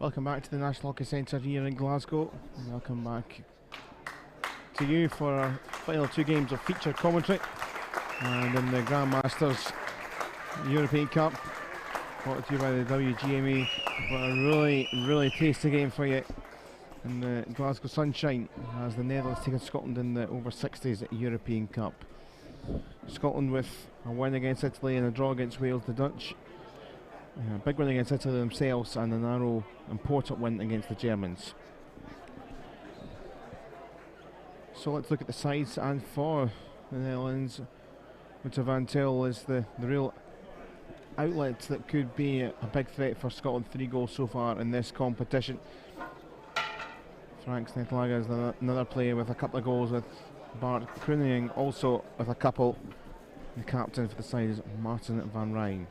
Welcome back to the National Hockey Centre here in Glasgow. And welcome back to you for our final two games of feature commentary. And in the Grandmasters European Cup, brought to you by the WGMA. We've got a really tasty game for you in the Glasgow sunshine as the Netherlands take on Scotland in the over-60s European Cup. Scotland with a win against Italy and a draw against Wales, the Dutch. A big win against Italy themselves and a narrow, important win against the Germans. So let's look at the sides, and for the Netherlands, Wouter van Til is the real outlet that could be a big threat for Scotland. 3 goals so far in this competition. Frank Snetlager is another player with a couple of goals, with Bart Kroening also with a couple. The captain for the side is Martin van Rijn.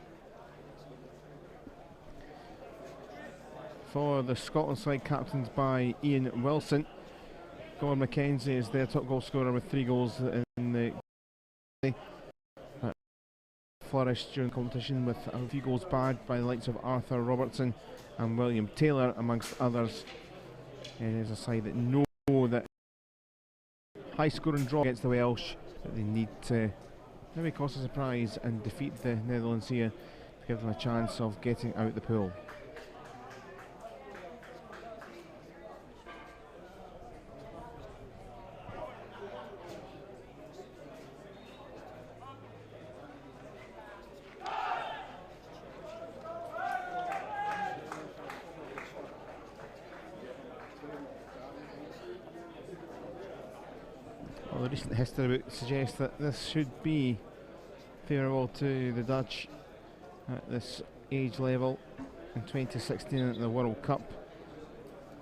For the Scotland side, captained by Ian Wilson, Gordon Mackenzie is their top goal scorer with 3 goals in the flourished during the competition, with a few goals bagged by the likes of Arthur Robertson and William Taylor amongst others. It is a side that know that high scoring draw against the Welsh, that they need to maybe cause a surprise and defeat the Netherlands here to give them a chance of getting out the pool. Well, the recent history suggests that this should be favourable to the Dutch at this age level. In 2016 at the World Cup,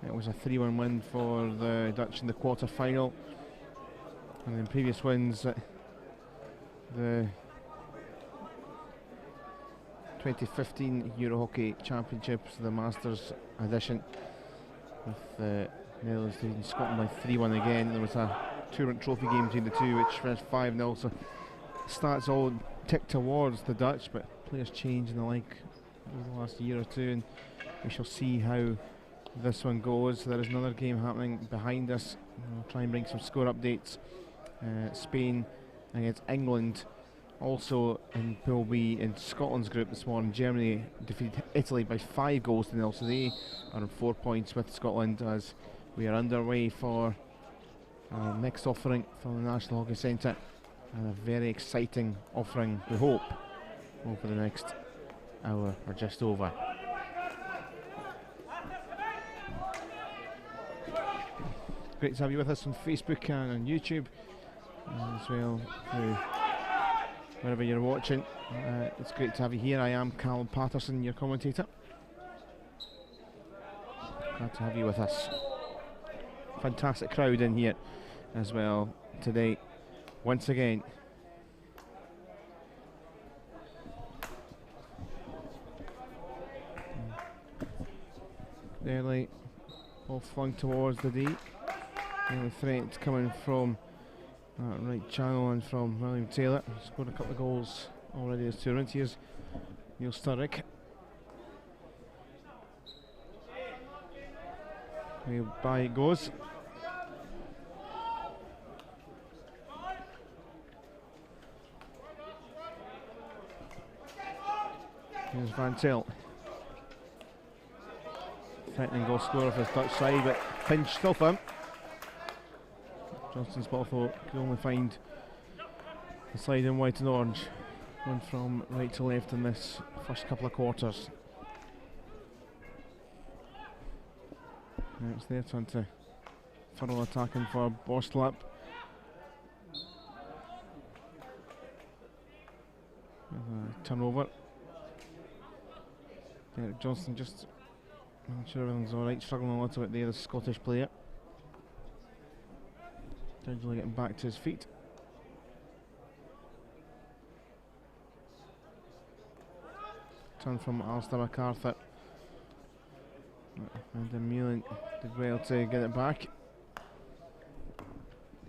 it was a 3-1 win for the Dutch in the quarter-final, and in previous wins at the 2015 Euro Hockey Championships, the Masters edition, with the Netherlands defeating Scotland by 3-1 again. There was a tournament trophy game between the two, which finished 5-0, so stats all tick towards the Dutch, but players change and the like over the last year or two, and we shall see how this one goes. There is another game happening behind us. We'll try and bring some score updates. Spain against England, also in Pool B in Scotland's group this morning. Germany defeated Italy by 5 goals to 0, so they are on 4 points with Scotland as we are underway for our next offering from the National Hockey Centre, and a very exciting offering, we hope, over the next hour or just over. Great to have you with us on Facebook and on YouTube as well, wherever you're watching. It's great to have you here. I am Callum Patterson, your commentator. Glad to have you with us. Fantastic crowd in here as well today, once again. Early ball flung towards the D. Early threat coming from right channel and from William Taylor. Scored a couple of goals already as tournament. Here's Neil Sturrock. By it goes. Here's Van Til. Threatening goal scorer for his Dutch side, but pinch still for him. Johnston's Buffalo could only find the side in white and orange. One from right to left in this first couple of quarters. Now it's their turn to funnel attacking for Borstlap. Turnover. Derek Johnston just not sure everything's alright, struggling a little bit there, the Scottish player. Gradually getting back to his feet. Turn from Alistair MacArthur. And Mullin did well to get it back.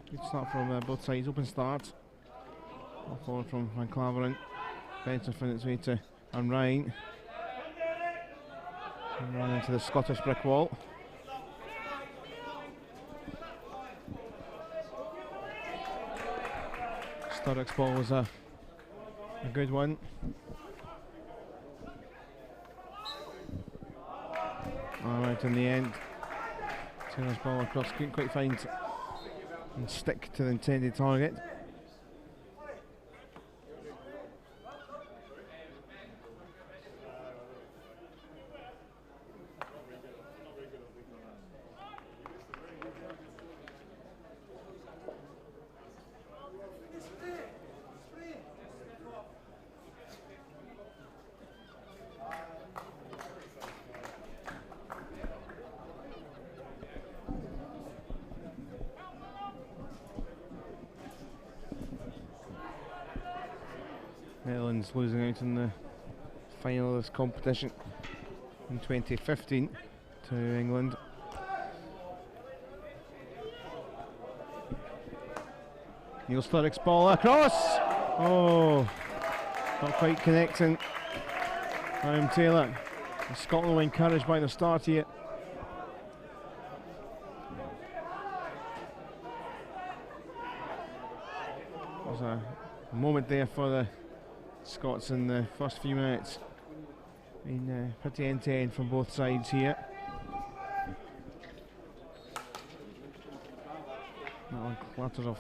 Good start from both sides, open start. Ball forward from Van Claveren. Benson found its way to Van Rijn. And run into the Scottish brick wall. Sturrock's ball was a good one. Alright, in the end, Taylor's ball across, couldn't quite find and stick to the intended target. Netherlands losing out in the final of this competition in 2015 to England. Neil Sturrock's ball across! Oh, not quite connecting. Graham Taylor. Scotland were encouraged by the start here. There's a moment there for the Scots in the first few minutes. Been pretty end-to-end from both sides here. That one clatters off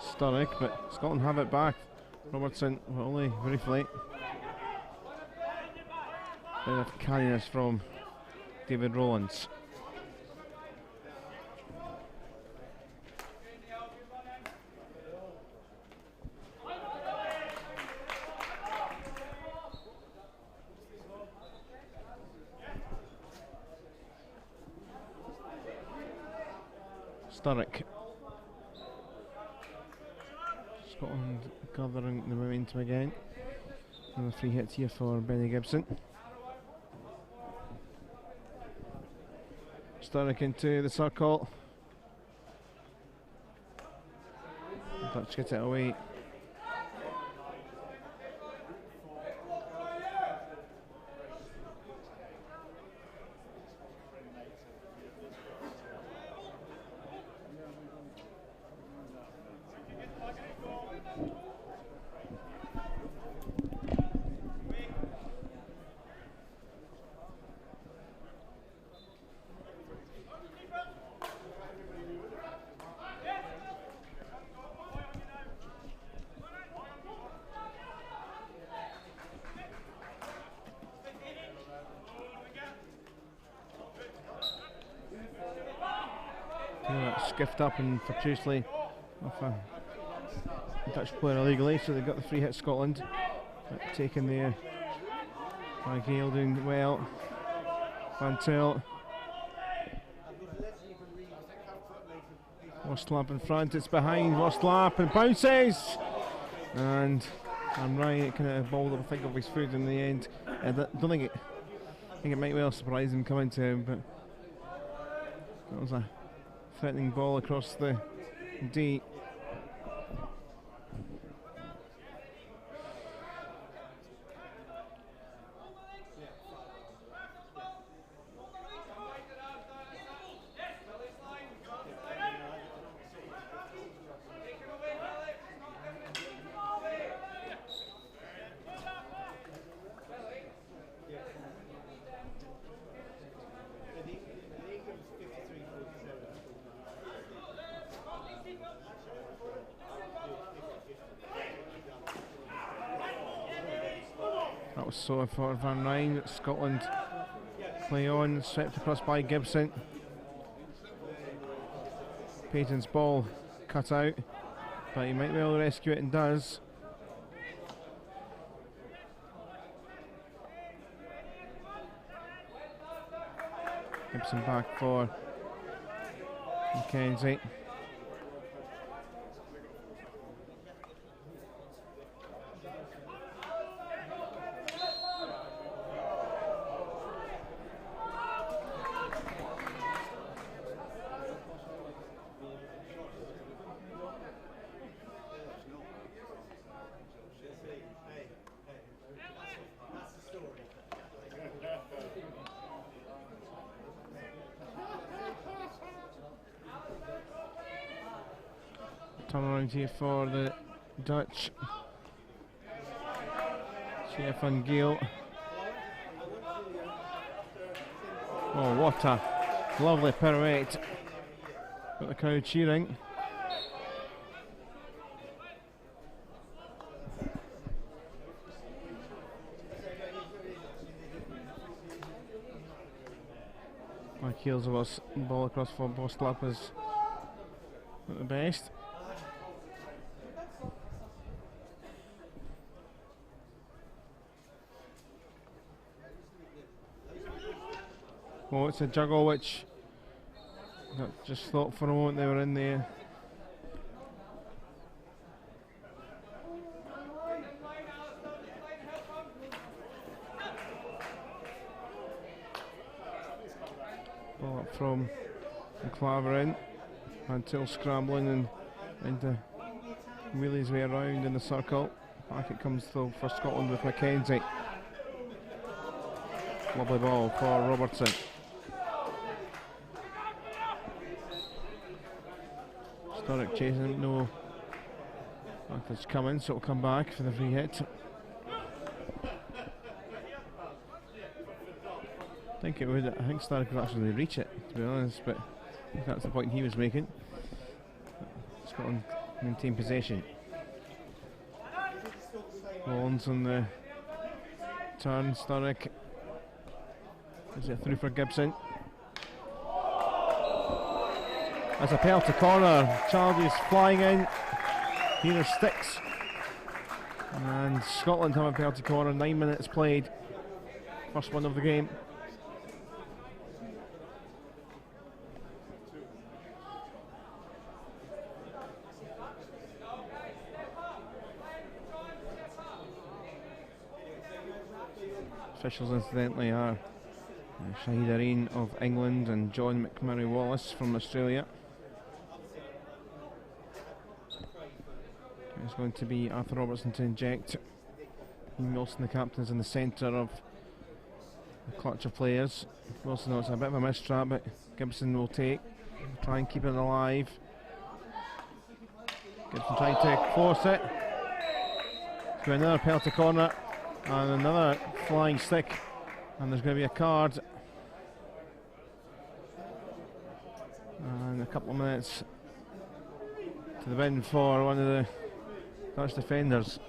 Sturrock, but Scotland have it back. Robertson, well, only briefly. Bit of carriness from David Rowlands. Sturrock. Scotland gathering the momentum again. Another free hit here for Benny Gibson. Sturrock into the circle. Dutch get it away. Skiffed up and profusely off a Dutch player illegally, so they got the free hit. Scotland taken there by Gale, doing well. Van Tel. Worstlap in front, it's behind Worstlap and bounces! And Ryan kind of balled up a fig of his foot in the end. I think it might well surprise him coming to him, but that was a threatening ball across the D. That was so for Van Rijn. Scotland play on, swept across by Gibson. Payton's ball cut out, but he might well rescue it and does. Gibson back for Mackenzie. Turn around here for the Dutch. Chef and Gale. Oh, what a lovely pirouette. Got the crowd cheering. Back heels of us, ball across for Boslap is at the best. Oh, it's a juggle which I just thought for a moment they were in there. Ball up from the Clavering until scrambling and into wheelie his way around in the circle. Back it comes though for Scotland with Mackenzie. Lovely ball for Robertson. Sturrock chasing him, no. It's coming, so it'll come back for the free hit. I think Sturrock would actually reach it, to be honest, but I think that's the point he was making. Scotland maintain possession. Rollins on the turn, Sturrock. Is it through for Gibson? That's a penalty corner. Charlie's flying in. Here are sticks. And Scotland have a penalty corner. 9 minutes played. First one of the game. Officials, incidentally, are Shahid Areen of England and John McMurray Wallace from Australia. It's going to be Arthur Robertson to inject. Wilson, the captain, is in the centre of the clutch of players. Wilson knows it's a bit of a mistrap, but Gibson will try and keep it alive. Gibson trying to force it. It's going to be another penalty corner and another flying stick, and there's going to be a card. And a couple of minutes to the bin for one of the Dutch defenders.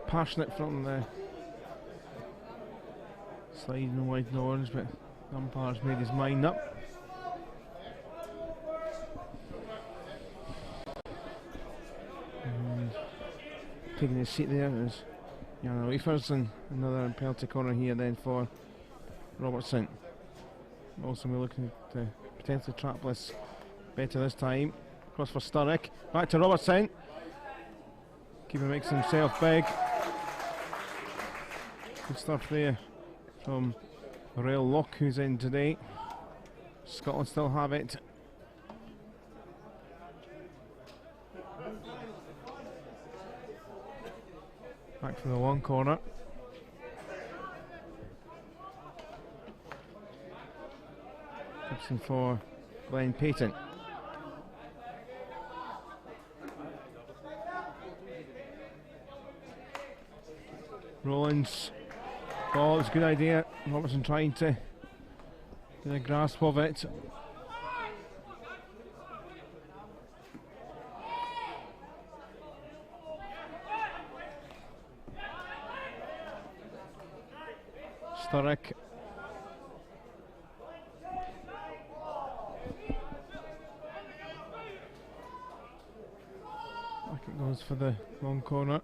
Passionate from the sliding white and orange, but the umpire's made his mind up. And taking his seat there is Jana Weifers, and another penalty corner here then for Robertson. Also we're looking to potentially trap this better this time. Cross for Sturrock. Back to Robertson. Keeper makes himself big. Good stuff there from Rail Locke, who's in today. Scotland still have it. Back for the long corner. Gibson for Glenn Payton. Rollins. Ball, it's a good idea. Robertson trying to get a grasp of it. Sturrock. Back it goes for the long corner.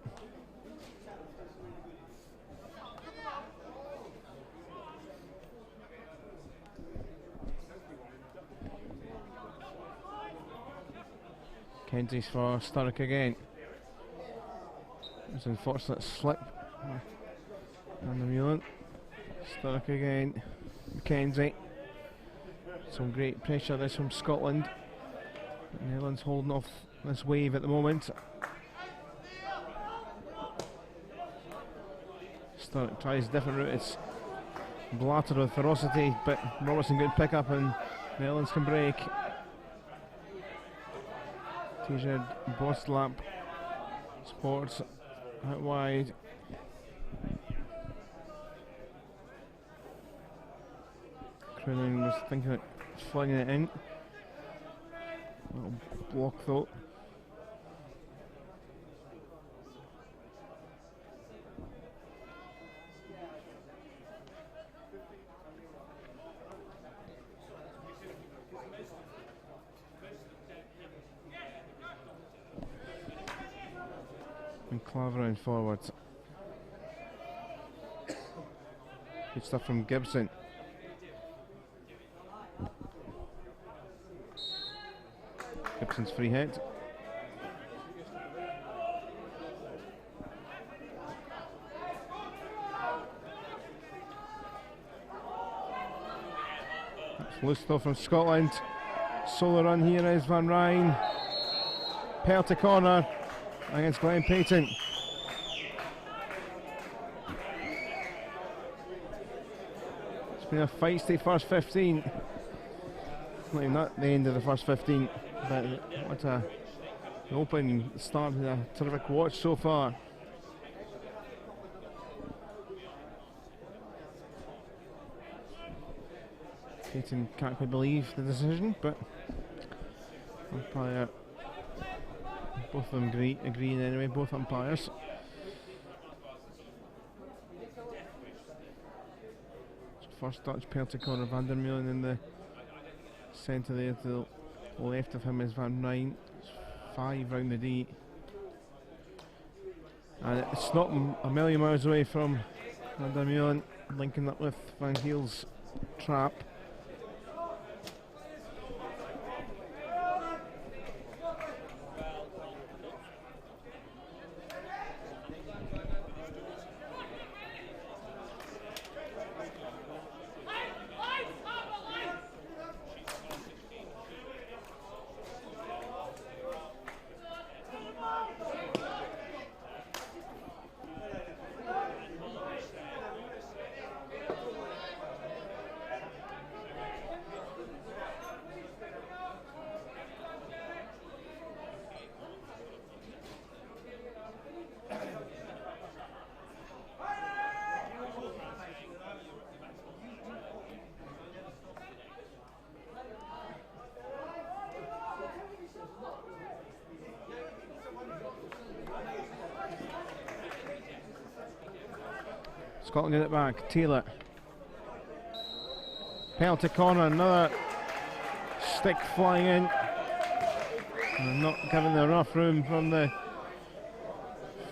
Kenzie's for Sturrock again. It's an unfortunate slip on the Mulan. Sturrock again. Mackenzie. Some great pressure this from Scotland. The Netherlands holding off this wave at the moment. Sturrock tries a different route. It's blattered with ferocity, but Robertson good pick up and Netherlands can break. T-shirt Boslap Sports out wide. Croonan was thinking of flinging it in. Little block though. And Clavering forwards. Good stuff from Gibson. Gibson's free hit. That's loose though from Scotland. Solo run here is Van Rijn. Penalty corner against Glenn Payton. It's been a feisty first 15. Not even at the end of the first 15, but what a opening start and a terrific watch so far. Payton can't quite believe the decision, but umpire, both of them agreeing anyway, both umpires. First Dutch penalty corner, Van der Meulen in the centre there. To the left of him is Van Rijn. 5 round the D. And it's not a million miles away from Van der Meulen linking up with Van Giel's trap. Scotland get it back. Taylor. Penalty corner, another stick flying in. And not giving the enough room from the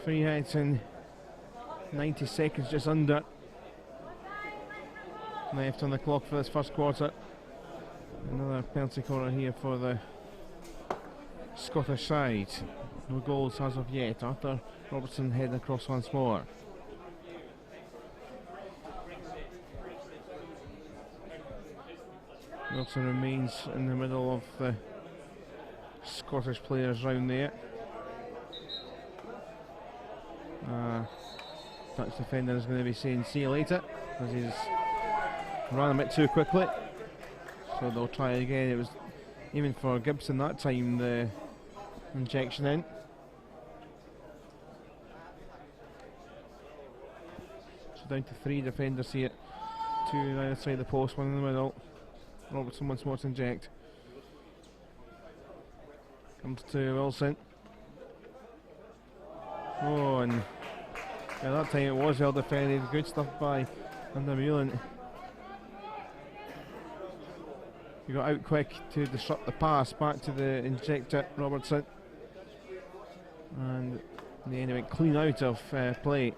free hits in 90 seconds, just under left on the clock for this first quarter. Another penalty corner here for the Scottish side. No goals as of yet. Arthur Robertson heading across once more. Wilson remains in the middle of the Scottish players round there. Dutch defender is going to be saying see you later because he's run a bit too quickly, so they'll try again. It was even for Gibson that time, the injection in. So down to 3 defenders here, 2 either side of the post, 1 in the middle. Robertson once more to inject. Comes to Wilson. Oh, and yeah, that time it was well defended. Good stuff by Van der Meulen. He got out quick to disrupt the pass back to the injector, Robertson. And then he went clean out of play.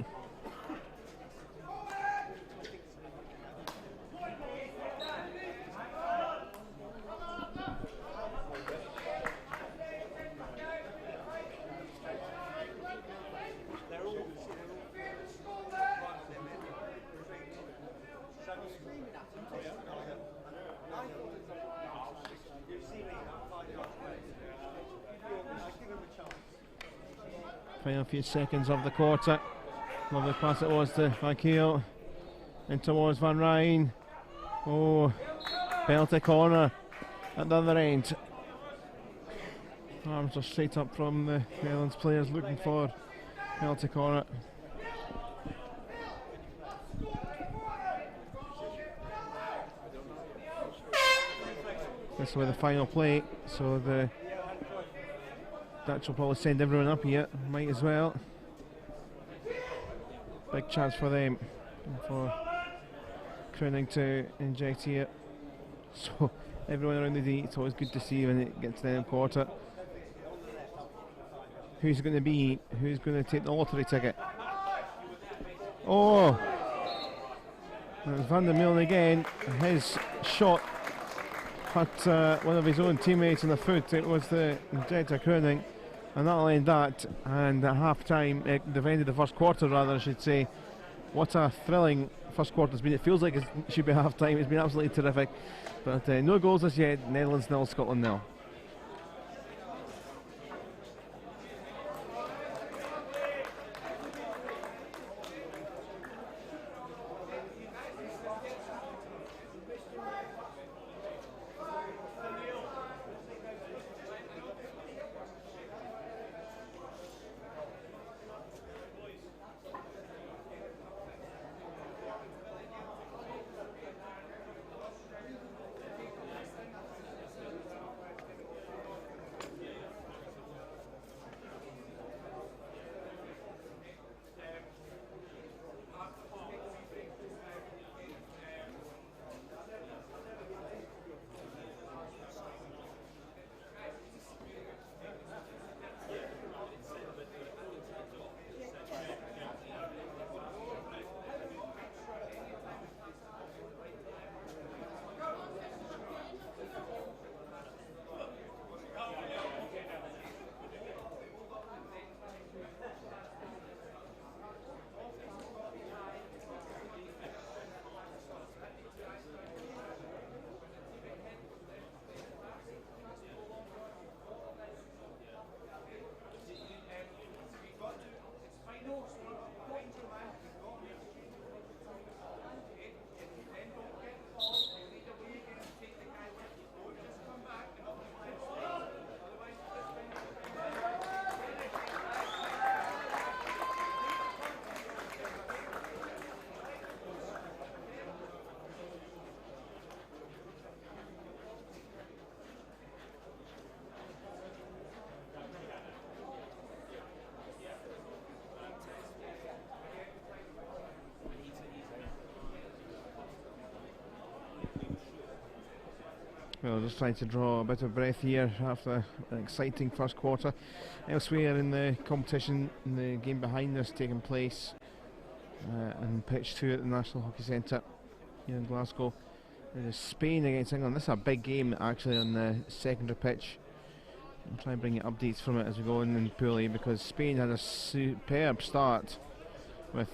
Final few seconds of the quarter. Lovely pass it was to Van Giel. In towards Van Rijn. Oh, penalty corner. at the other end. Arms are straight up from the Netherlands players looking for penalty corner. This will be the final play, so the Dutch will probably send everyone up here, might as well. Big chance for them, for Crowning to inject here. So everyone around the D, it's always good to see when it gets to the end quarter. Who's going to be, who's going to take the lottery ticket? Oh! It was Van der Meulen again. His shot had one of his own teammates in the foot. It was the injector Crowning, and that'll end that. And at half time, they've ended the first quarter rather, I should say. What a thrilling first quarter's been. It feels like it should be half time. It's been absolutely terrific. But no goals as yet. Netherlands 0, Scotland 0. Well, just trying to draw a bit of breath here after an exciting first quarter. Elsewhere in the competition, in the game behind us taking place in pitch 2 at the National Hockey Centre here in Glasgow. It is Spain against England. This is a big game actually on the secondary pitch. I'll try and bring you updates from it as we go in Pool A, because Spain had a superb start with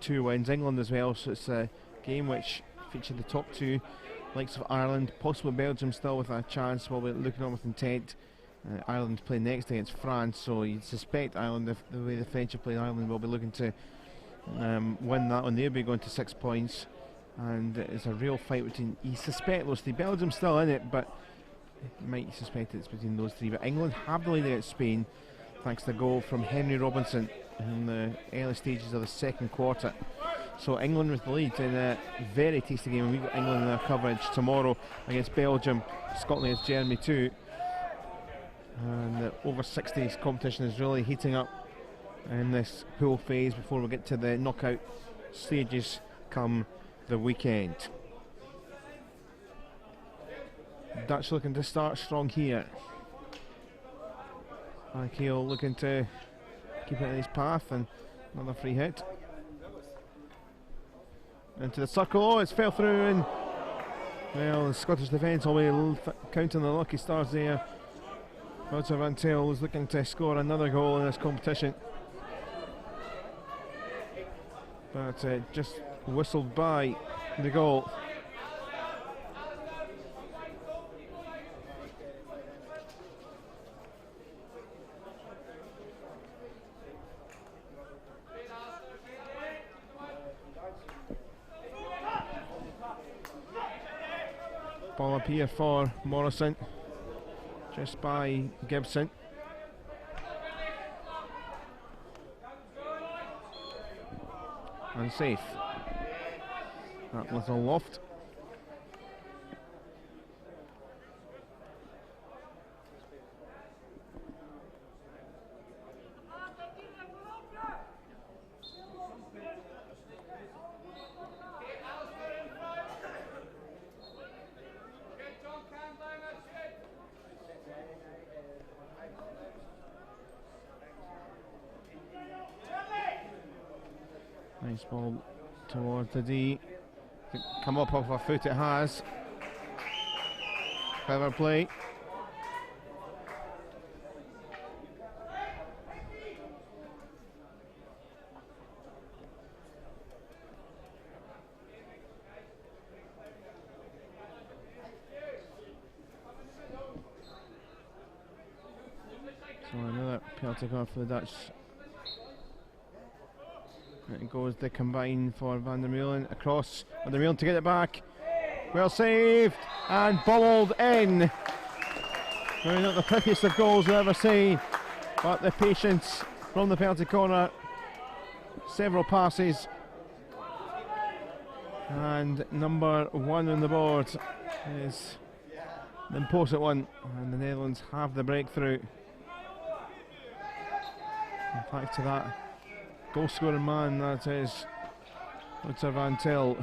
2 wins. England as well, so it's a game which featured the top 2, likes of Ireland, possibly Belgium still with a chance. We'll be looking on with intent. Ireland play next against France, so you'd suspect Ireland, if the way the French are playing Ireland, will be looking to win that one. They'll be going to 6 points, and it's a real fight between, you suspect those 3. Belgium's still in it, but you might suspect it's between those 3. But England have the lead against Spain thanks to a goal from Henry Robinson in the early stages of the second quarter. So England with the lead in a very tasty game, and we've got England in our coverage tomorrow against Belgium, Scotland against Germany too. And the over 60s competition is really heating up in this pool phase before we get to the knockout stages come the weekend. Dutch looking to start strong here. Keel looking to keep it in his path, and another free hit. Into the circle, oh, it's fell through, and well, the Scottish defence will be counting the lucky stars there. Roger Van Tel was looking to score another goal in this competition, but just whistled by the goal. Ball up here for Morrison, just by Gibson. Unsafe. That little loft. Nice ball towards the D. Come up off a foot, it has. Clever play. So another penalty card for the Dutch. It goes the combine for Van der Meulen across. Van der Meulen to get it back. Well saved and bobbled in. Maybe not the prettiest of goals we'll ever see, but the patience from the penalty corner. Several passes. And number 1 on the board is the important one, and the Netherlands have the breakthrough. And back to that goal scoring man, that is Luther Van Til.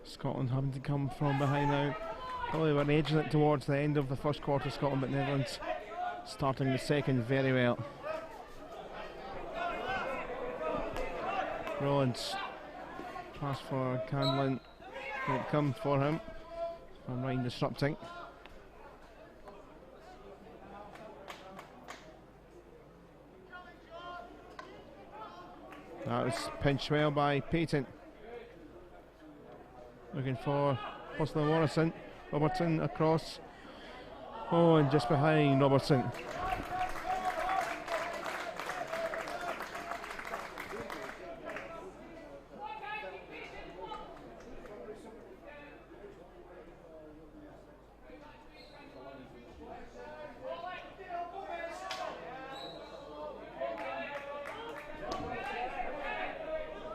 Scotland having to come from behind now. Probably were edging it towards the end of the first quarter, Scotland, but Netherlands starting the second very well. Rollins, pass for Candlin, won't come for him. Van Rijn disrupting. That was pinched well by Payton. Looking for possibly Morrison. Robertson across. Oh, and just behind Robertson.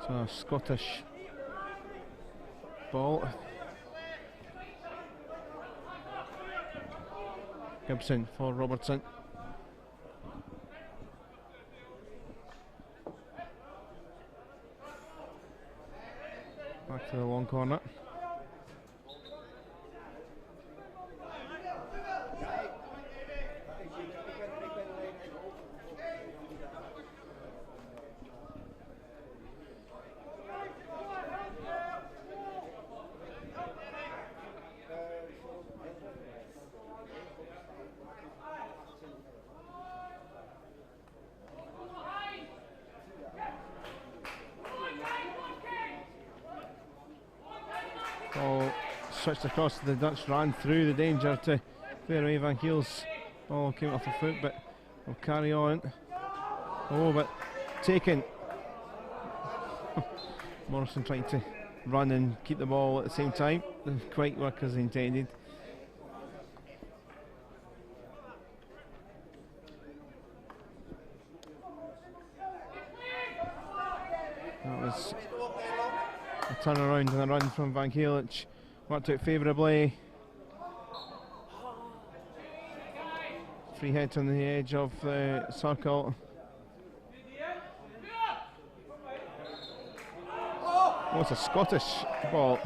So a Scottish ball. Gibson for Robertson. Back to the long corner. Ball switched across to the Dutch, ran through the danger to clear away Van Giel's ball, came off the foot, but will carry on. Oh, but taken. Morrison trying to run and keep the ball at the same time. Didn't quite work as intended. That was a turnaround and a run from Van Giel, which worked out favourably. Free hit on the edge of the circle. Oh, it's a Scottish ball.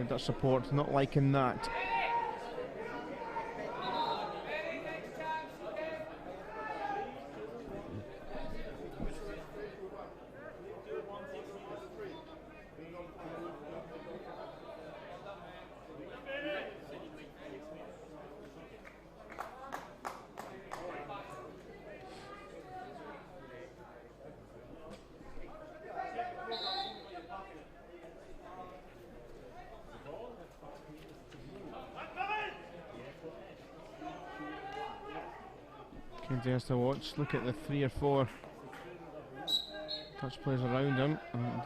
Dutch support not liking that. Dares to watch. Look at the 3 or 4 touch players around him and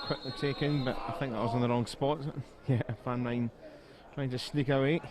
quickly taken, but I think that was in the wrong spot. Yeah, Fan 9 trying to sneak away.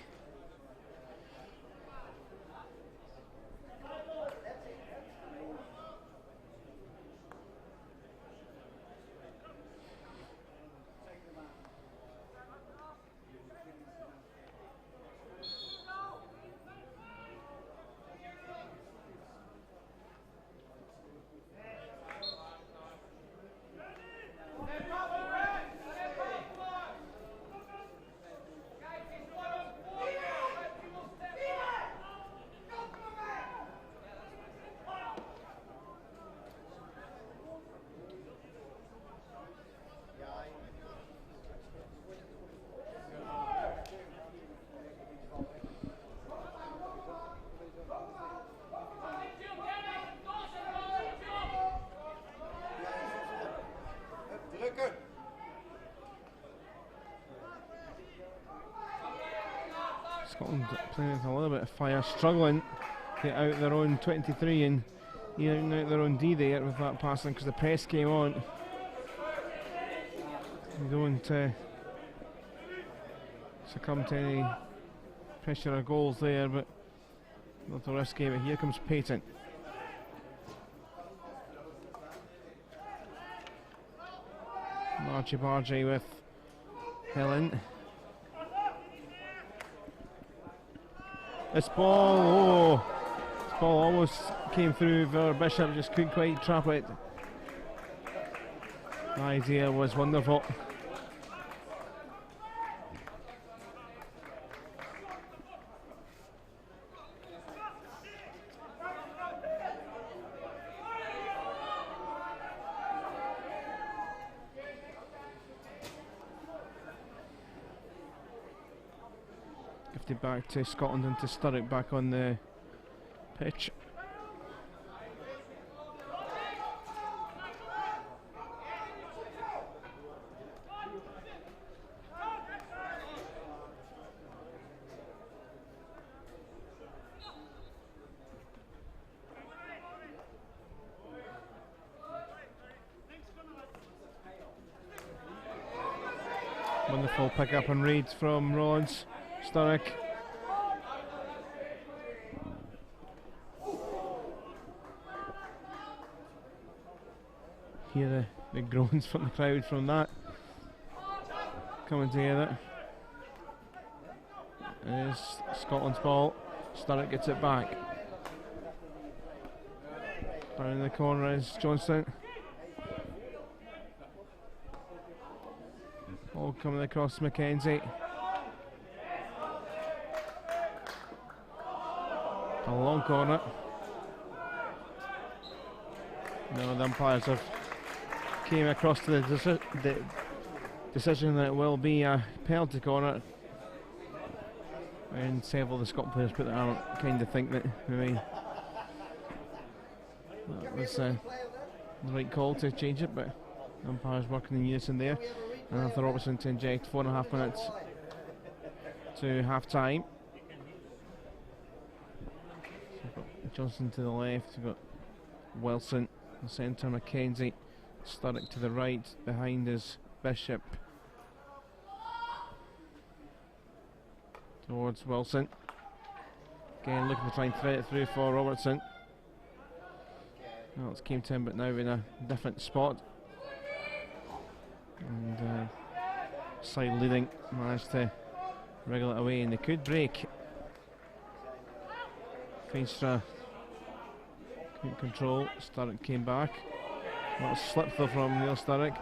Scotland playing with a little bit of fire, struggling to get out their own 23 and even out their own D there with that passing because the press came on. They don't succumb to any pressure or goals there, but not a risky. But here comes Payton. Margie Bargy with Helen. This ball, this ball almost came through for Bishop, just couldn't quite trap it. The idea was wonderful. Back to Scotland and to Sturrock back on the pitch. Wonderful pick up and read from Rollins. Sturrock. Hear the groans from the crowd from that coming together. It is Scotland's ball. Sturrock gets it back. Down in the corner is Johnston. All coming across Mackenzie. A long corner. No, the umpires have came across to the decision that it will be a penalty corner, and several of the Scotland players put their arm up, kind of think that maybe that was the right call to change it, but the umpires working in unison there. And Arthur Robertson to inject 4.5 minutes to half time. So Johnson to the left, we've got Wilson, the centre, Mackenzie, Sturrock to the right, behind is Bishop. Towards Wilson. Again looking to try and thread it through for Robertson. Well, it's came to him, but now in a different spot. And side leading managed to wriggle it away, and they could break. Feenstra in control. Sturrock came back. Little slip though from Neil Sturrock.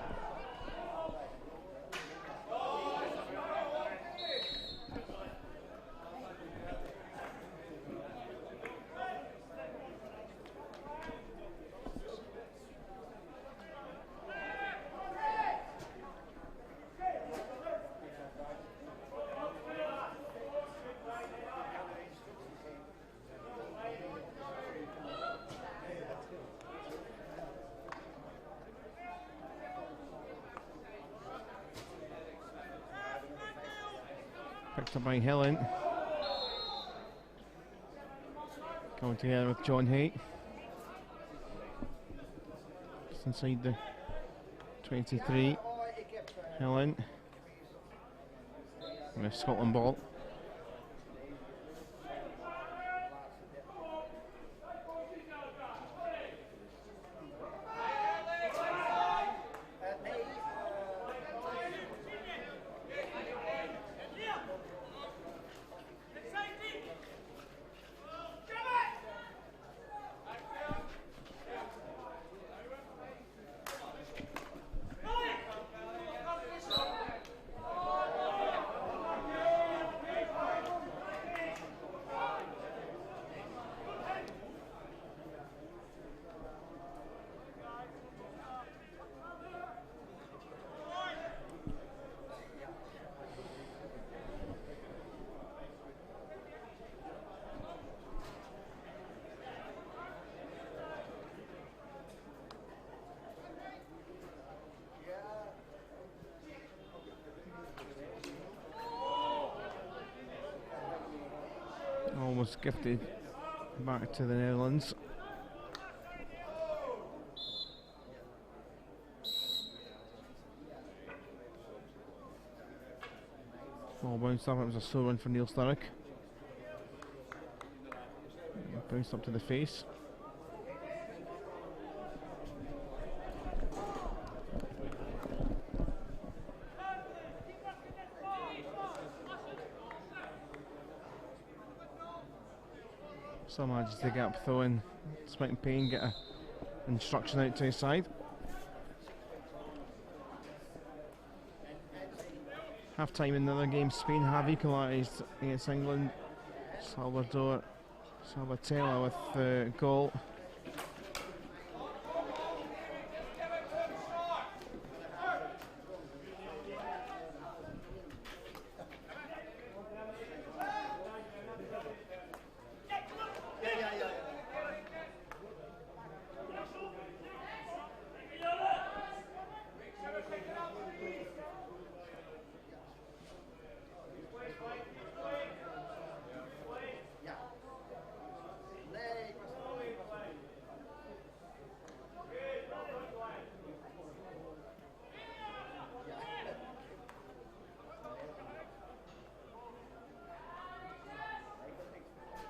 Picked up by Helen. Going together with John Haight. Just inside the 23. Helen. With Scotland ball. Almost gifted back to the Netherlands. Ball bounced up, it was a slow run for Neil Sturrock. Bounced up to the face. Still manages to get up though, and despite pain, get a instruction out to his side. Half time in the other game, Spain have equalised against England. Salvatella with the goal.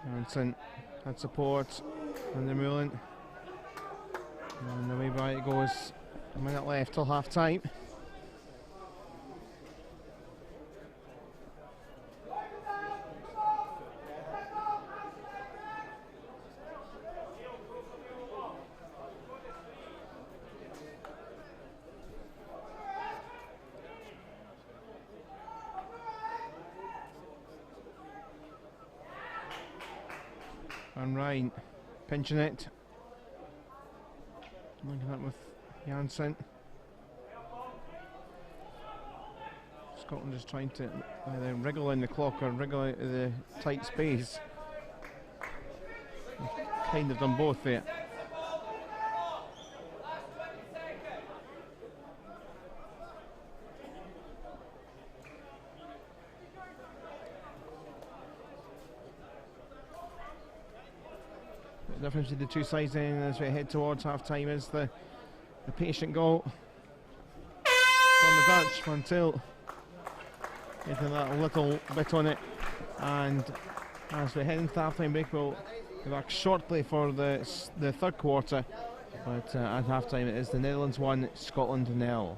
Johnson had support on the Mullen, and the way by it goes. A minute left till half time. Van Rijn pinching it. Look at that with Janssen. Scotland is trying to either wriggle in the clock or wriggle out of the tight space. They've kind of done both there. The difference between the two sides then as we head towards half time is the patient goal from the Dutch. Van Til getting that little bit on it, and as we head into the half time break, we'll be back shortly for the third quarter, but at half time it is the Netherlands 1, Scotland 0.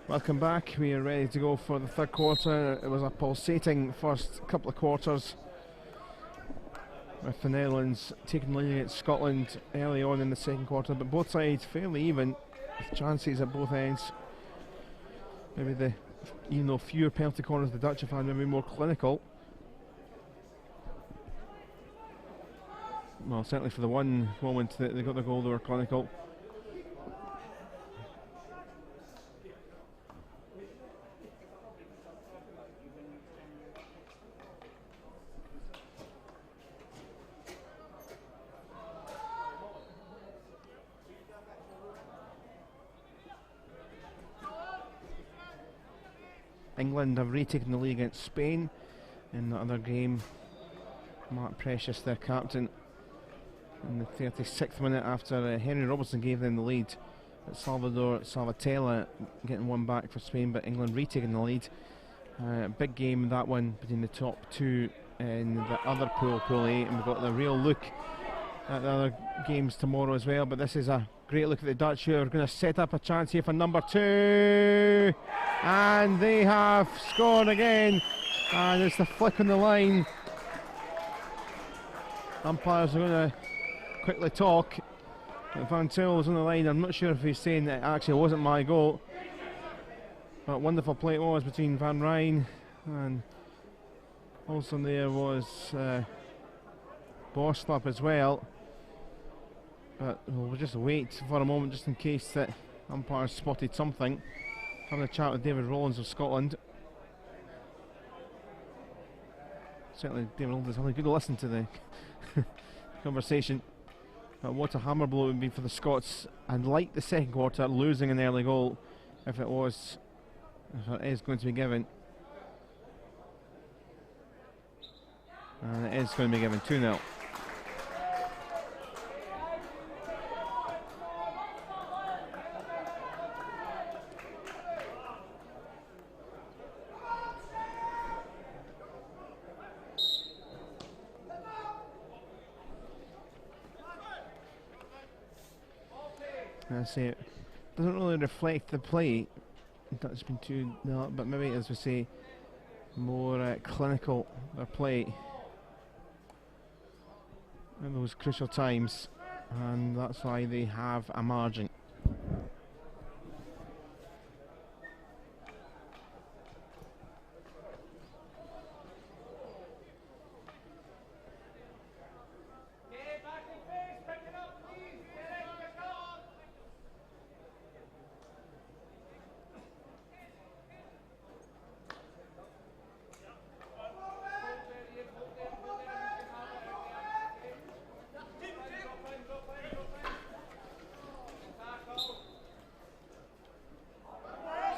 Welcome back. We are ready to go for the third quarter. It was a pulsating first couple of quarters, with the Netherlands taking the lead against Scotland early on in the second quarter, but both sides fairly even, with chances at both ends. Maybe even though fewer penalty corners the Dutch have had, maybe more clinical. Well, certainly for the one moment that they got the goal, they were clinical. England have retaken the lead against Spain in the other game. Mark Precious, their captain, in the 36th minute after Henry Robertson gave them the lead. Salvador Salvatella getting one back for Spain, but England retaking the lead. Big game, that one, between the top two in the other pool, Pool A, and we've got the real look at the other games tomorrow as well. But this is a great look at the Dutch, who are going to set up a chance here for number 2, and they have scored again, and it's the flick on the line. Umpires are going to quickly talk. Van Til was on the line. I'm not sure if he's saying that it actually wasn't my goal, but wonderful play it was between Van Rijn, and also there was Borstlap as well. But we'll just wait for a moment just in case that umpires spotted something. Having a chat with David Rollins of Scotland. Certainly David Rollins is having a good listen to the conversation. But what a hammer blow it would be for the Scots, and like the second quarter, losing an early goal if it is going to be given. And it is going to be given 2-0. I say it doesn't really reflect the play. That's been 2-0, but maybe, as we say, more clinical their play in those crucial times, and that's why they have a margin.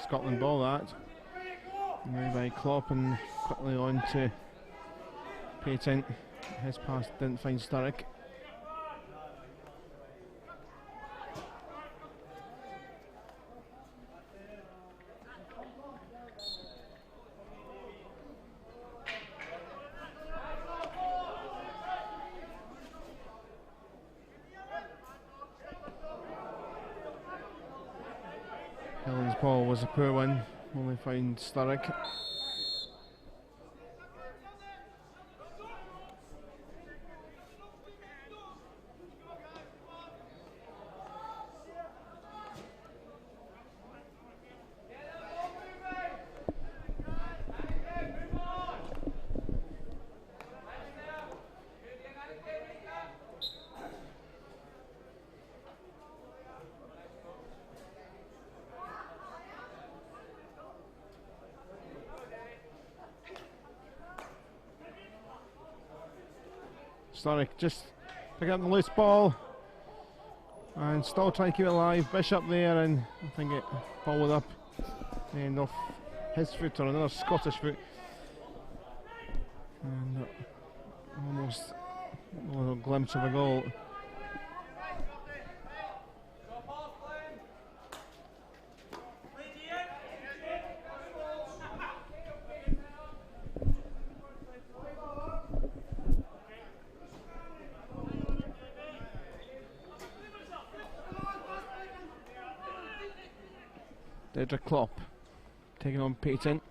Scotland ball that. Made by Klopp, and quickly on to Payton. His pass didn't find Sturrock. Helen's ball was a poor one, only found Sturrock. Sturrock just picking up the loose ball and still trying to keep it alive. Bishop there, and I think it followed up and off his foot or another Scottish foot, and almost a little glimpse of a goal. Dedrick Klopp taking on Peyton.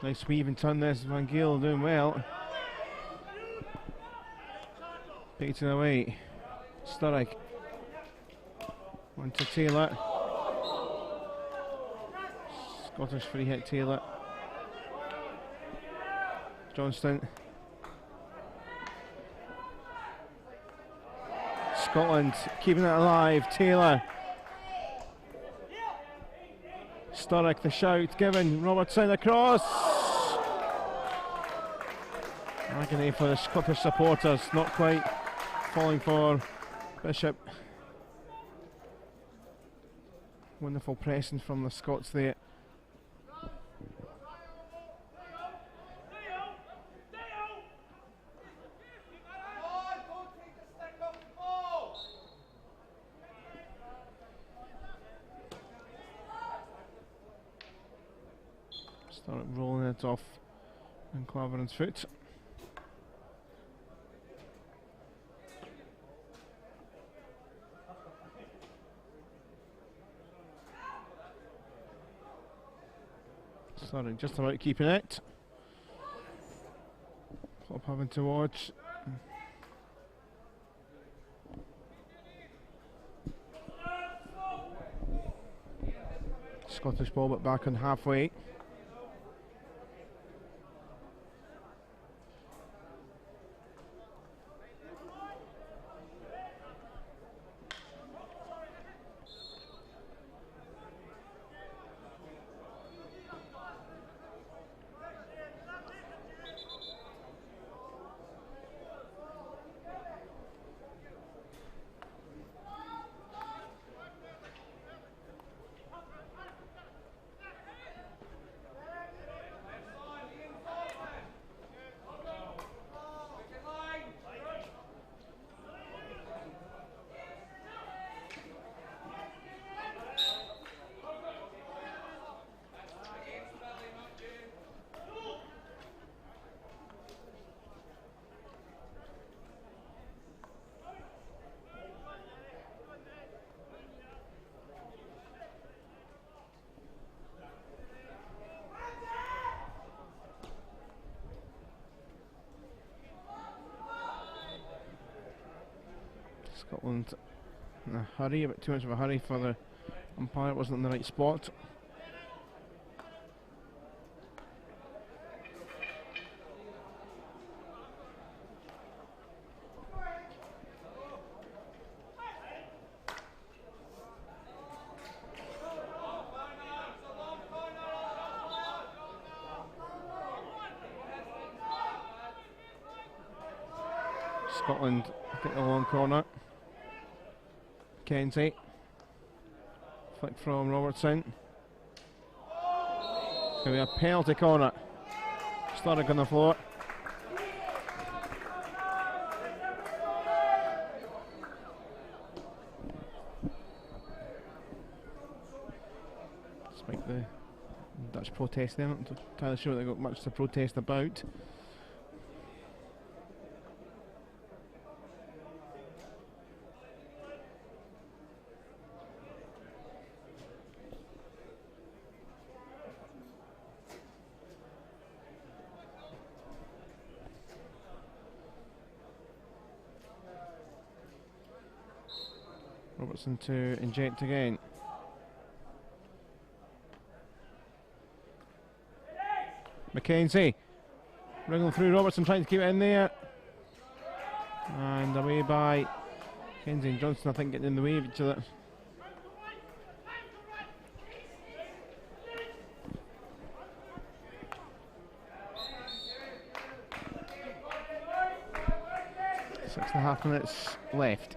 Nice weave and turn this. Van Giel doing well. Peyton away. Sturrock. On to Taylor. Scottish free hit Taylor. Johnston. Scotland keeping it alive. Taylor. Sturrock the shout given. Robertson across. Agony for the Scottish supporters. Not quite falling for Bishop. Wonderful pressing from the Scots there. Start rolling it off and Claveren's foot. Starting just about keeping it. Pop having to watch. Scottish ball but back on halfway. Scotland in a hurry, a bit too much of a hurry for the umpire. It wasn't in the right spot. Scotland get the long corner. Kenzie. Flick from Robertson. It's going to be a penalty corner. Sturrock on the floor. Despite the Dutch protest there, not entirely sure they've got much to protest about. Robertson to inject again. Mackenzie wriggling through. Robertson trying to keep it in there, and away by Mackenzie and Johnson. I think getting in the way of each other. Six and a half minutes left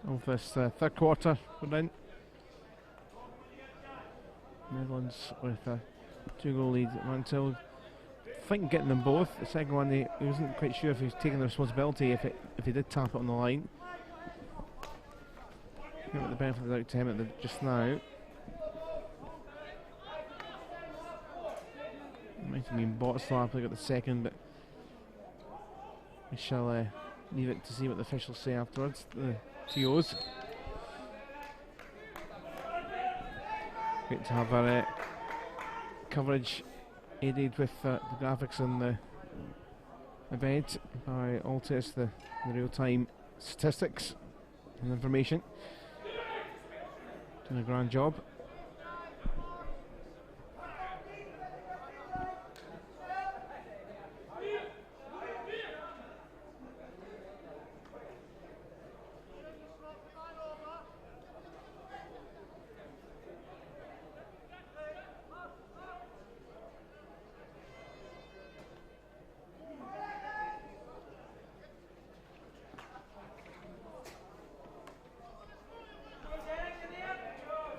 of this third quarter. We're in. Netherlands with a 2-goal lead until I think getting them both. The second one, he wasn't quite sure if he was taking the responsibility if he did tap it on the line. Give it the benefit of the doubt to him just now. Might have been Botslav who got the second, but we shall leave it to see what the officials say afterwards. The TOs. Great to have our coverage aided with the graphics on the event by Altus, the real-time statistics and information. Doing a grand job.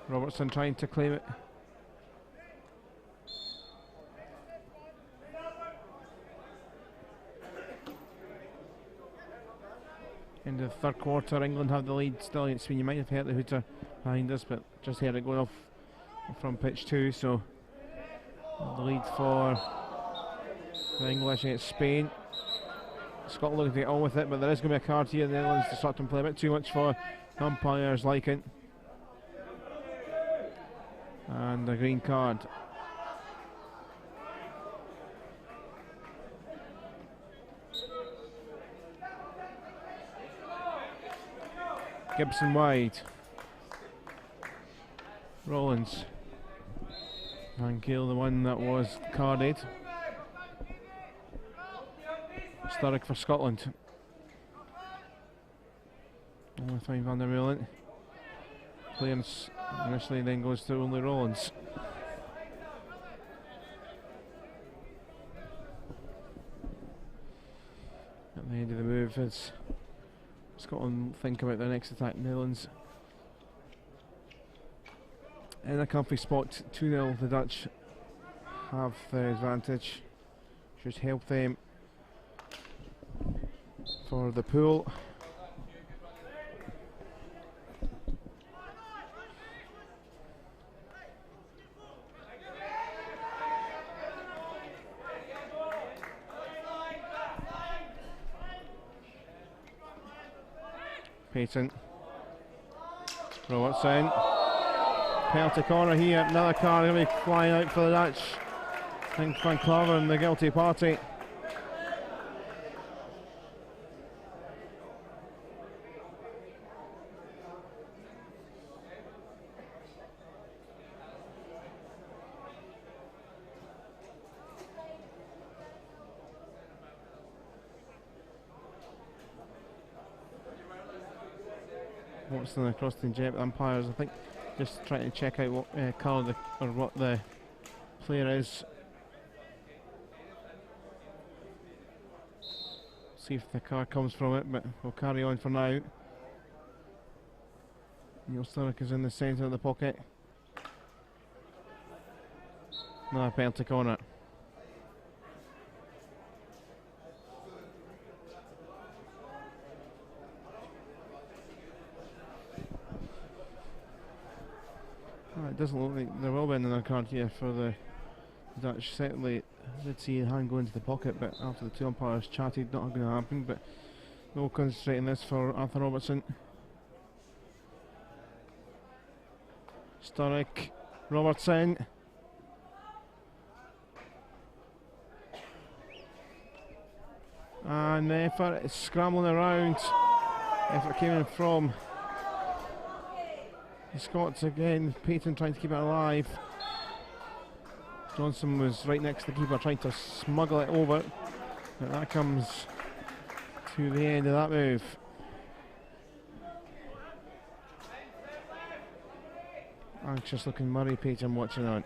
Robertson trying to claim it. In the third quarter, England have the lead still against Spain. You might have heard the hooter behind us, but just heard it going off from pitch 2. So the lead for the English against Spain. Scotland looking to get on with it, but there is going to be a card here in the Netherlands to start to play a bit too much for umpires liking. And a green card. Gibson wide. Rollins. Van Keel, the one that was carded. Sturrock for Scotland. Only find Van der Meulen. Clearance initially, then goes to only Rollins. At the end of the move, as Scotland think about their next attack, Netherlands in a comfy spot. 2-0, the Dutch have the advantage. Should help them for the pool. Payton, Robertson, penalty corner here, another card going to be flying out for the Dutch. I think Van Klaveren, the guilty party. Watson across the jet umpires, I think, just trying to check out what colour or what the player is. See if the card comes from it, but we'll carry on for now. Neil Sturrock is in the centre of the pocket. Another penalty corner. It doesn't look like there will be another card here for the Dutch. Certainly did see a hand go into the pocket, but after the two umpires chatted, not going to happen. But no concentrating this for Arthur Robertson. Sturrock, Robertson. And the effort is scrambling around. Effort came in from the Scots again. Payton trying to keep it alive. Johnson was right next to the keeper trying to smuggle it over. But that comes to the end of that move. Anxious looking Murray Payton watching on.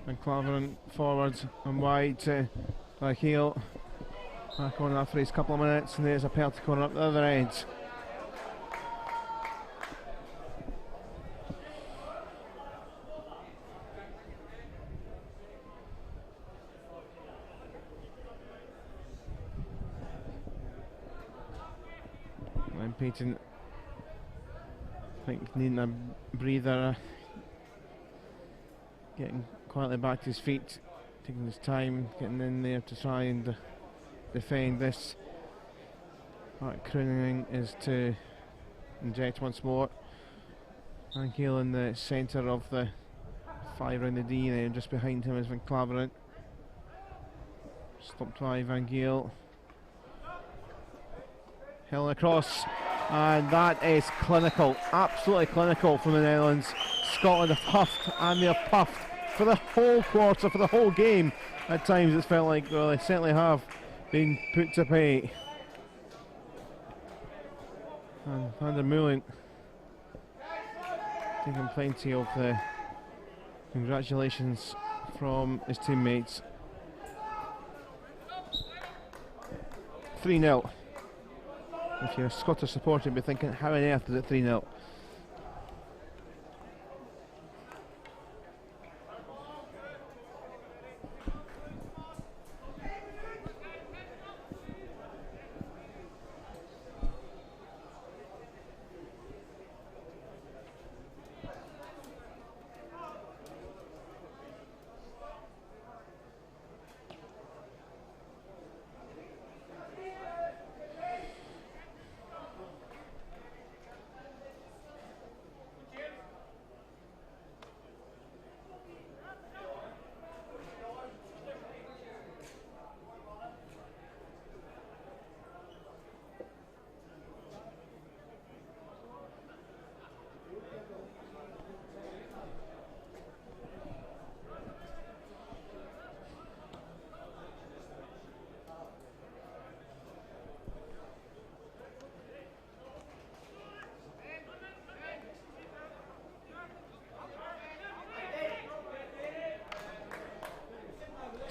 Van Claveren forwards and wide to Heel. Back on that for his couple of minutes, and there's a penalty corner up the other end. And Peyton, I think, needing a breather, getting quietly back to his feet, taking his time, getting in there to try and defend this. Mark Crooning is to inject once more. Van Geel in the centre of the 5 round the D, and then just behind him is Van Claveren. Stopped by Van Geel. Hill across, and that is clinical, absolutely clinical from the Netherlands. Scotland have puffed, and they have puffed for the whole quarter, for the whole game. At times it's felt like, well, they certainly have been put to pay. And Van der Meulen taking plenty of the congratulations from his teammates. 3-0. If you're a Scottish supporter, you'll be thinking, how on earth is it 3-0?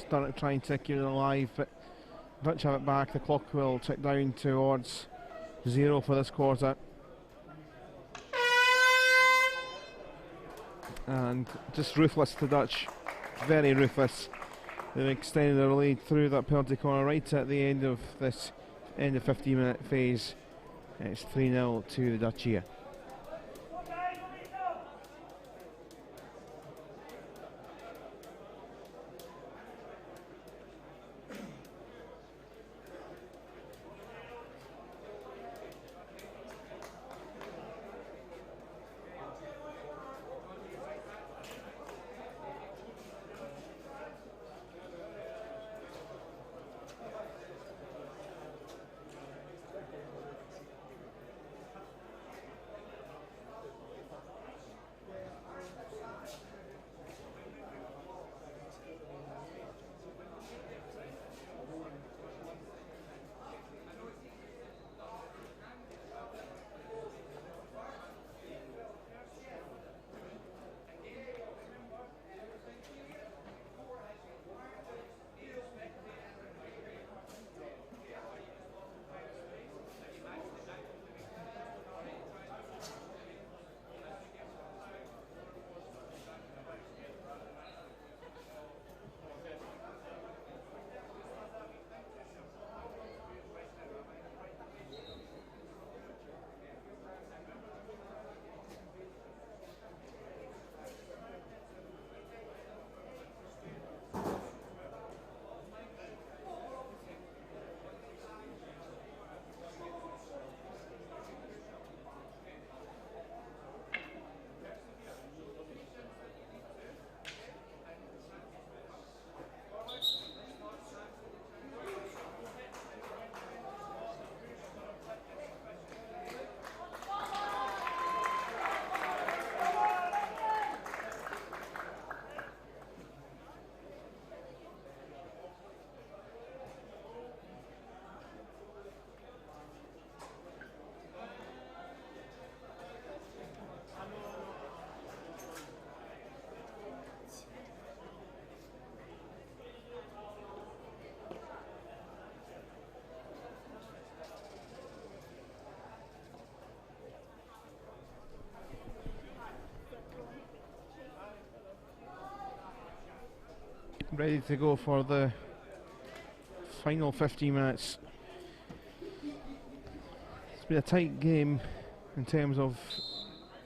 Started trying to keep it alive, but Dutch have it back. The clock will tick down towards 0 for this quarter. And just ruthless, the Dutch, very ruthless. They've extended their lead through that penalty corner right at the end of this 15-minute phase. It's 3-0 to the Dutch here. ready to go for the final 15 minutes. It's been a tight game in terms of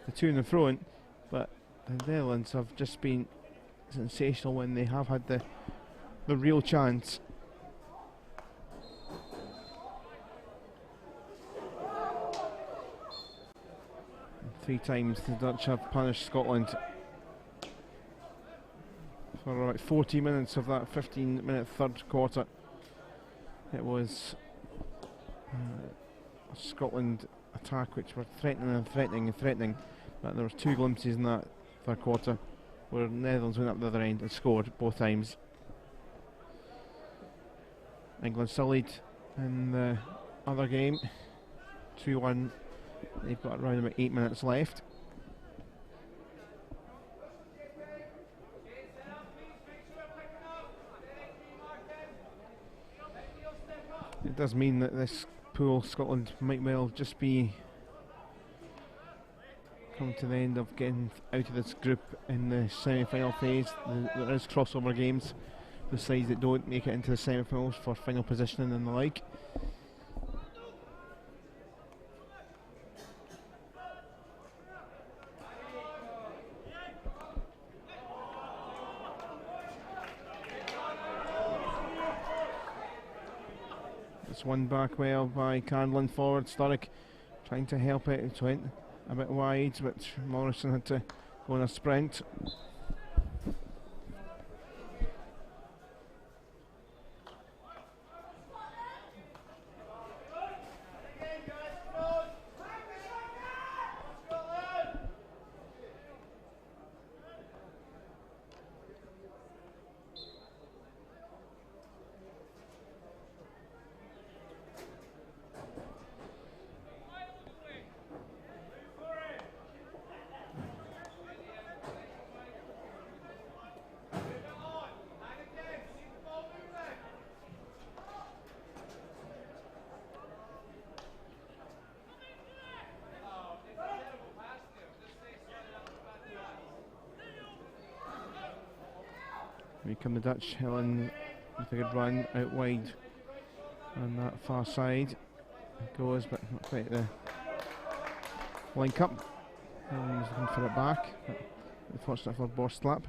the two in the front, but the Netherlands have just been sensational when they have had the real chance. Three times the Dutch have punished Scotland for about 40 minutes of that 15-minute third quarter. It was a Scotland attack which were threatening and threatening and threatening, but there was two glimpses in that third quarter where Netherlands went up the other end and scored both times. England sullied in the other game, 2-1. They've got around about 8 minutes left. It does mean that this pool, Scotland, might well just be come to the end of getting out of this group in the semi-final phase. There is crossover games, the sides that don't make it into the semi-finals for final positioning and the like. It's won back well by Candlin forward. Sturrock trying to help it. It went a bit wide, but Morrison had to go on a sprint. Here come the Dutch. Helen with a good run out wide on that far side. It goes, but not quite the link up. Helen's looking for it back, but unfortunate for Borslap.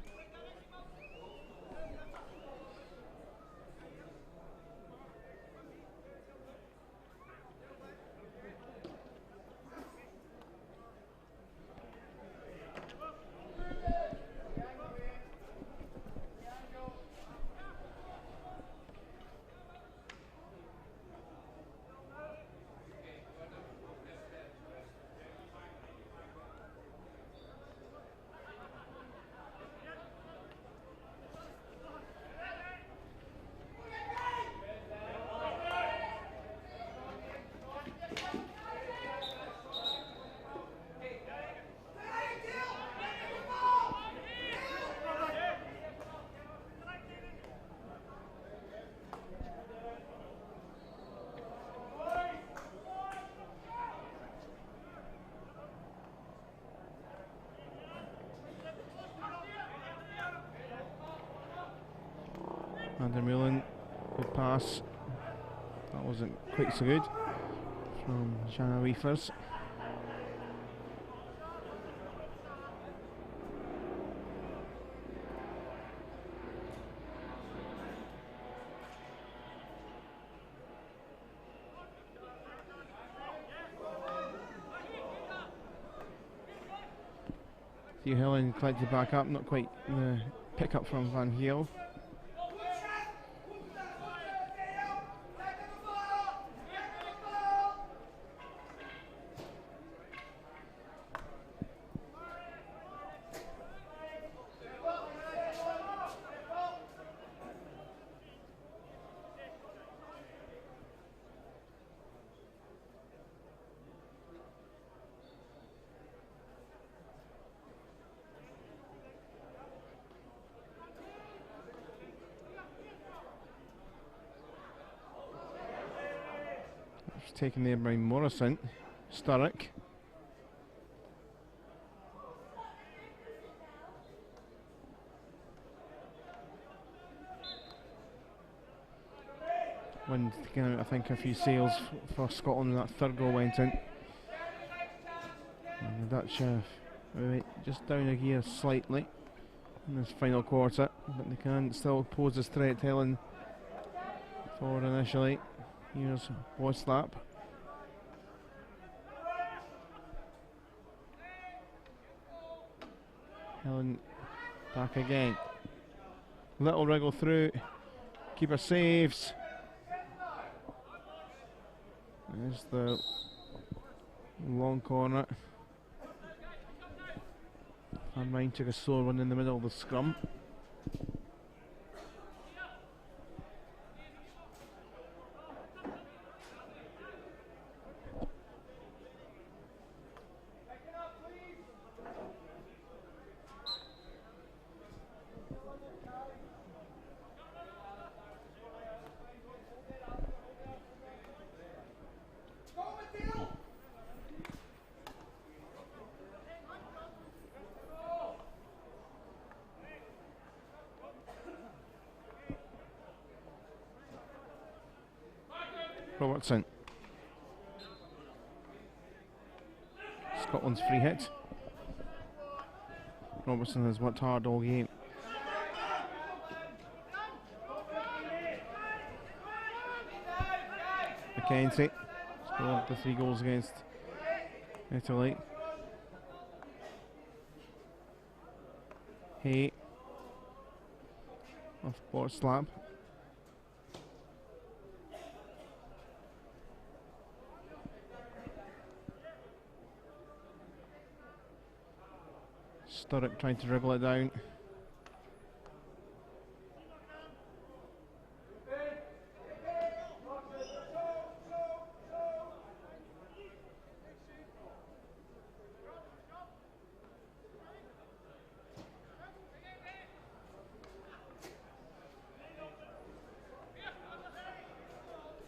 Mullen, good pass. That wasn't quite so good from Shanna Weefers. Theo Helen collected back up, not quite the pick up from Van Heel. Taken there by Morrison. Sturrock. Wind taking out, I think, a few sails for Scotland when that third goal went in. And the Dutch just down a gear slightly in this final quarter, but they can still pose this threat. Helen forward initially. Here's Waslap. Helen back again. Little wriggle through. Keeper saves. There's the long corner. Van Rijn took a sore one in the middle of the scrum. Robertson. Scotland's free hit. Robertson has worked hard all game. McKenzie scored the 3 goals against Italy. Hay off board slab. Sturrock trying to dribble it down.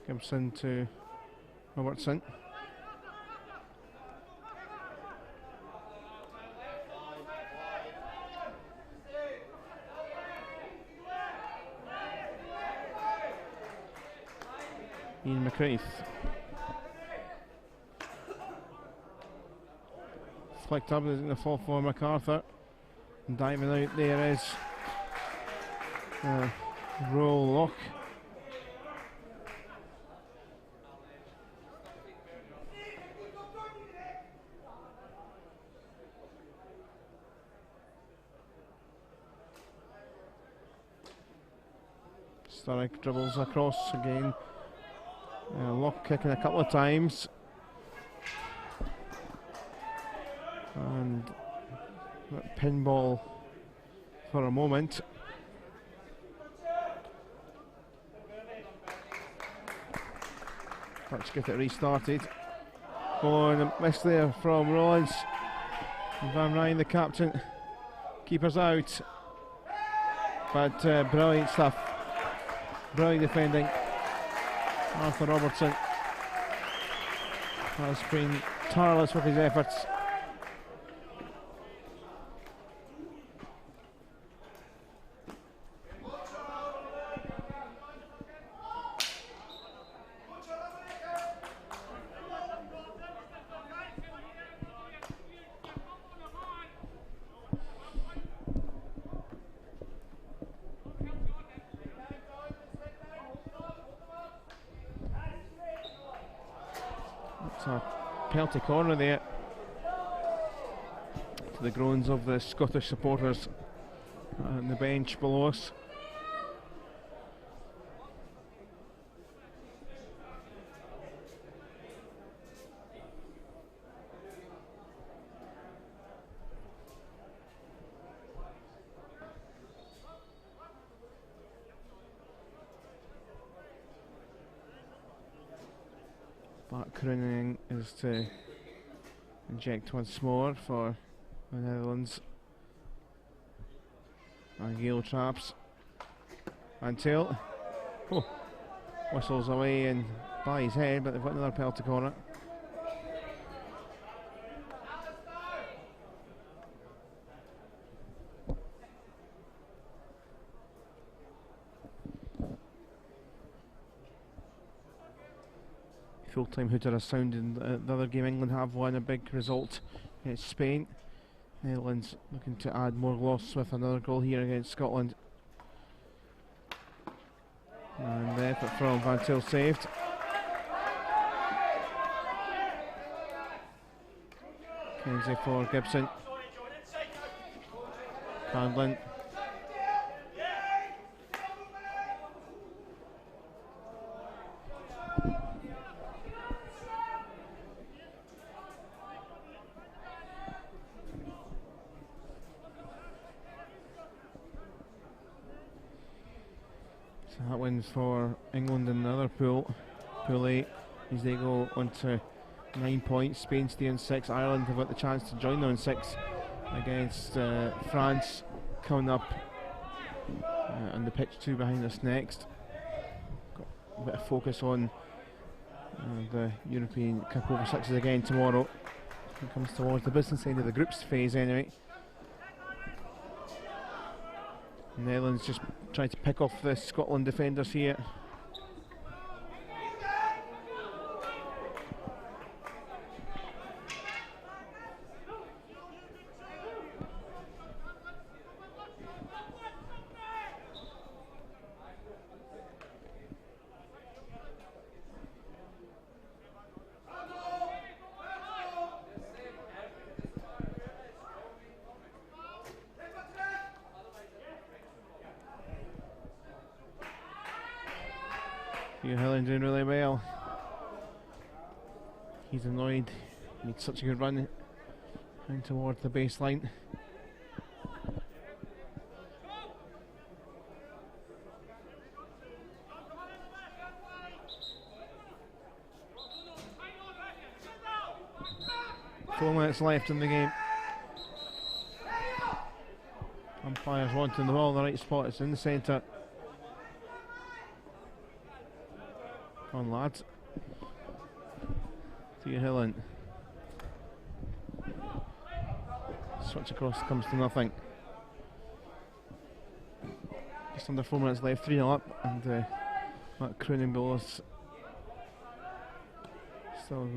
Gibson to Robertson. Ian McCraith. Flicked up, there's going to fall for MacArthur. And diving out there is Roll Lock. Sturrock dribbles across again. Lock kicking a couple of times. And pinball for a moment. Let's get it restarted. Oh, and a miss there from Rollins. Van Rijn, the captain. Keeper's out. But brilliant stuff. Brilliant defending. Arthur Robertson has been tireless with his efforts. Penalty corner there to the groans of the Scottish supporters on the bench below us. Bart Crooning is to inject once more for the Netherlands. And Gale traps. Until whistles away and by his head, but they've got another penalty corner. Full-time hooter has sounded. The other game, England have won a big result against Spain. Netherlands looking to add more loss with another goal here against Scotland. And the effort from Van Til saved. Kenzie for Gibson. Handlin. So that wins for England in the other pool, Pool A, as they go on to 9 points. Spain stay on 6. Ireland have got the chance to join them on 6 against France coming up on the pitch 2 behind us next. Got a bit of focus on the European Cup over 6s again tomorrow. It comes towards the business end of the groups phase anyway. Netherlands just trying to pick off the Scotland defenders here. Helen doing really well. He's annoyed. He made such a good run in towards the baseline. Four minutes left in the game. Umpires wanting the ball in the right spot. It's in the centre. Come on, lads. Thea Hillen. Switch across comes to nothing. Just under 4 minutes left, 3-0 up, and Matt Kroonenbull is still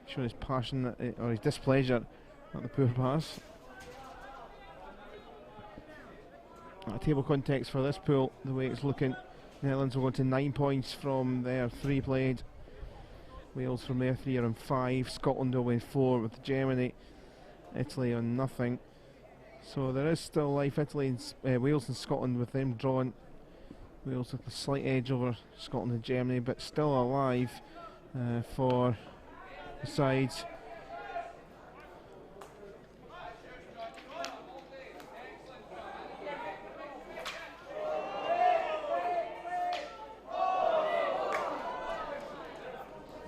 showing his passion or his displeasure at the poor pass. Table context for this pool, the way it's looking. Netherlands will go to 9 points from their 3 played. Wales from their 3 are on 5. Scotland will win 4 with Germany. Italy on nothing. So there is still life. Italy and Wales and Scotland with them drawn. Wales with a slight edge over Scotland and Germany, but still alive for the sides.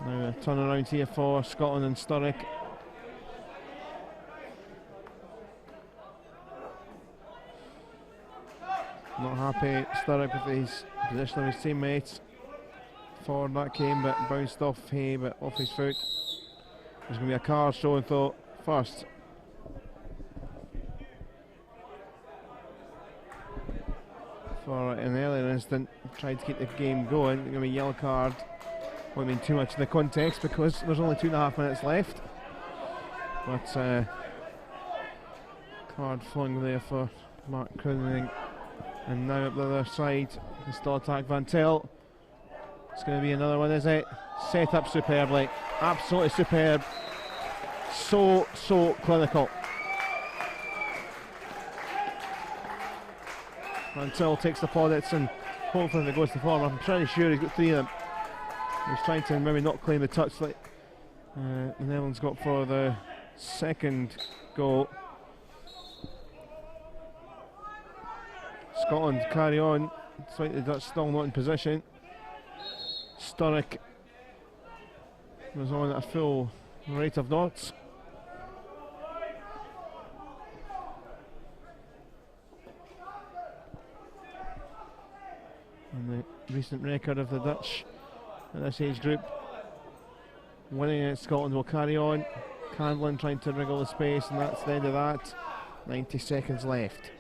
Now a turn around here for Scotland and Sturrock. Not happy Sturrock with his position of his teammates. Forward that came, but bounced off Hay, but off his foot. There's going to be a card showing though first. For an earlier instant, tried to keep the game going. Going to be a yellow card. Won't mean too much in the context because there's only 2.5 minutes left. But card flung there for Mark Crooning. And now up the other side, the still attack Van Til. It's going to be another one, is it? Set up superbly, absolutely superb. So clinical. Van Til takes the plaudits and hopefully if it goes to form, I'm pretty sure he's got 3 of them. He's trying to maybe not claim the touch like the Netherlands got for the second goal. Scotland carry on, despite the Dutch still not in position. Sturrock was on at a full rate of knots. And the recent record of the Dutch at this age group, winning against Scotland, will carry on. Candlin trying to wriggle the space, and that's the end of that. 90 seconds left.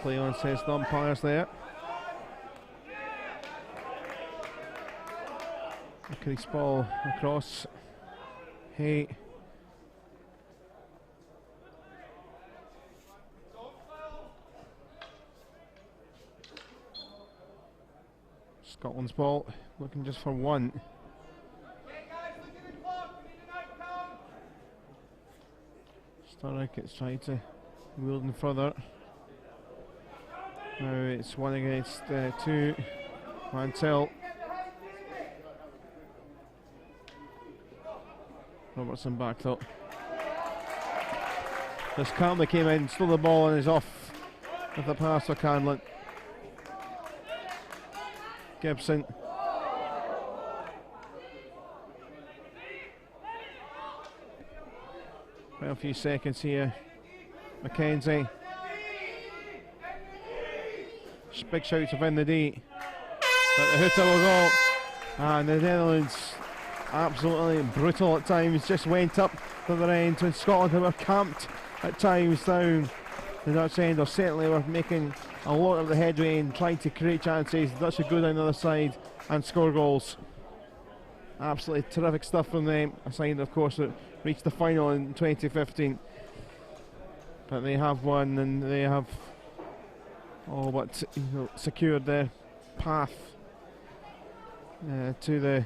Play on, says the umpires there. A crease ball across. Hey. Scotland's ball, looking just for one. Sturrock gets tried to wield in further. Now it's 1 against 2. Mantell. Robertson back though. This Campbell came in, stole the ball and is off with the pass for Canlon. Gibson. Well, a few seconds here. Mackenzie. Big shout to win the D. But the hooter will go. And the Netherlands, absolutely brutal at times, just went up to their end when Scotland, who were camped at times down the Dutch end, or certainly were making a lot of the headway and trying to create chances. The Dutch would go down the other side and score goals. Absolutely terrific stuff from them. A side, of course, that reached the final in 2015. But they have won, and they have all but secured their path to the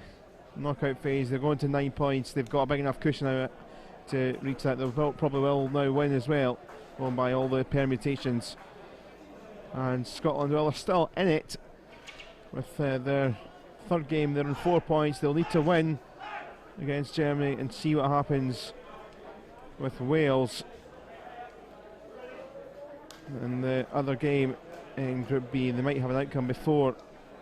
knockout phase. They're going to 9 points. They've got a big enough cushion out to reach that. They probably will now win as well, going by all the permutations. And Scotland, well, are still in it with their third game. They're on 4 points. They'll need to win against Germany and see what happens with Wales. And the other game in Group B, they might have an outcome before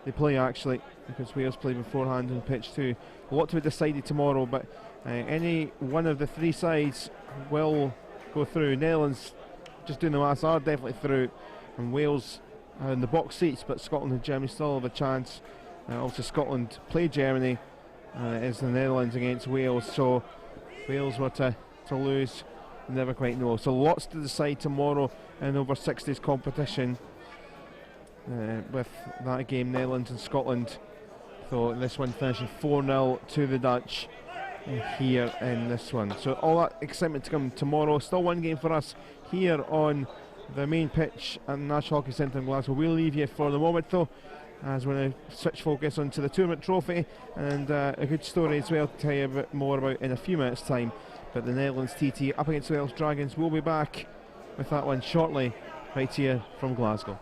they play, actually, because Wales play beforehand in pitch 2. A lot to be decided tomorrow, but any one of the 3 sides will go through. Netherlands, just doing the maths, are definitely through, and Wales are in the box seats, but Scotland and Germany still have a chance. Also, Scotland play Germany, is the Netherlands against Wales, so Wales were to lose, never quite know. So lots to decide tomorrow in over 60s competition, with that game, Netherlands and Scotland. So this one finishing 4-0 to the Dutch here in this one. So all that excitement to come tomorrow. Still one game for us here on the main pitch at the National Hockey Centre in Glasgow. We'll leave you for the moment though, as we're going to switch focus onto the tournament trophy, and a good story as well to tell you a bit more about in a few minutes time. But the Netherlands TT up against Wales Dragons. We'll be back with that one shortly, right here from Glasgow.